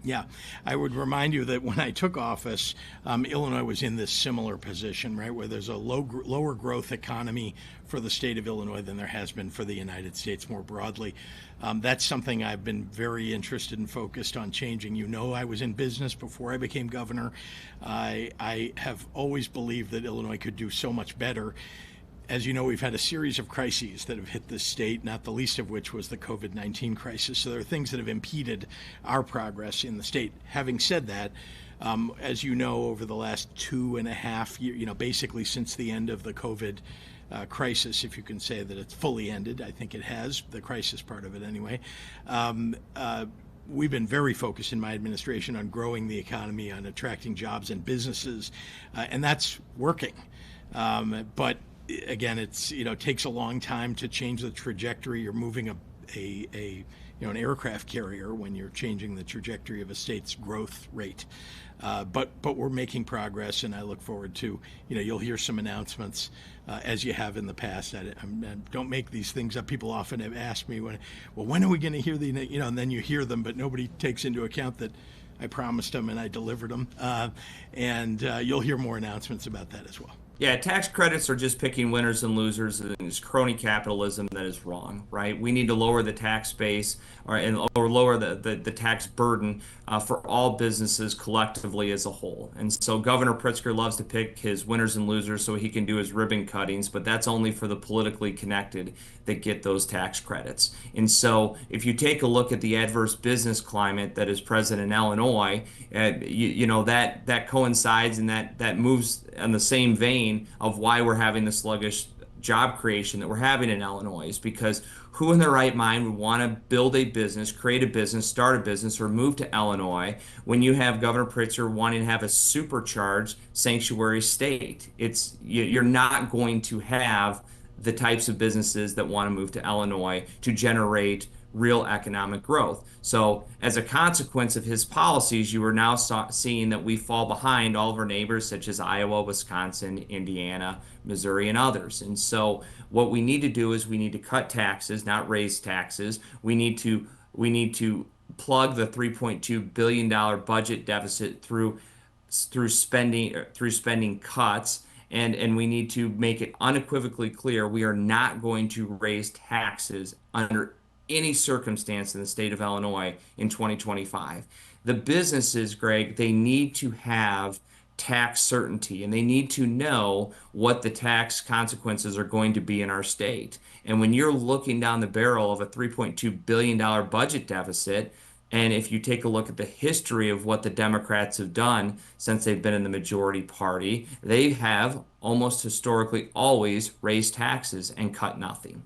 Yeah, I would remind you that when I took office, Illinois was in this similar position, right, where there's a lower growth economy for the state of Illinois than there has been for the United States more broadly. That's something I've been very interested and focused on changing. You know, I was in business before I became governor. I have always believed that Illinois could do so much better. As you know, we've had a series of crises that have hit this state, not the least of which was the COVID-19 crisis. So there are things that have impeded our progress in the state. Having said that, as you know, over the last 2.5 years, basically since the end of the COVID crisis, if you can say that it's fully ended, I think it has, the crisis part of it anyway. We've been very focused in my administration on growing the economy, on attracting jobs and businesses, and that's working. But again, it takes a long time to change the trajectory. You're moving an aircraft carrier when you're changing the trajectory of a state's growth rate. But we're making progress, and I look forward to, you'll hear some announcements as you have in the past. I don't make these things up. People often have asked me, when are we going to hear and then you hear them, but nobody takes into account that I promised them and I delivered them. And you'll hear more announcements about that as well. Yeah, tax credits are just picking winners and losers, and it's crony capitalism that is wrong, right? We need to lower the tax base or lower the tax burden for all businesses collectively as a whole. And so Governor Pritzker loves to pick his winners and losers so he can do his ribbon cuttings, but that's only for the politically connected that get those tax credits. And so if you take a look at the adverse business climate that is present in Illinois, that coincides and that moves in the same vein of why we're having the sluggish job creation that we're having in Illinois is because who in their right mind would want to build a business, create a business, start a business, or move to Illinois when you have Governor Pritzker wanting to have a supercharged sanctuary state? You're not going to have the types of businesses that want to move to Illinois to generate real economic growth. So as a consequence of his policies, you are now seeing that we fall behind all of our neighbors such as Iowa, Wisconsin, Indiana, Missouri, and others. And so what we need to do is we need to cut taxes, not raise taxes. We need to plug the $3.2 billion budget deficit through spending cuts. And we need to make it unequivocally clear we are not going to raise taxes under any circumstance in the state of Illinois in 2025. The businesses, Greg, they need to have tax certainty and they need to know what the tax consequences are going to be in our state. And when you're looking down the barrel of a $3.2 billion budget deficit, and if you take a look at the history of what the Democrats have done since they've been in the majority party, they have almost historically always raised taxes and cut nothing.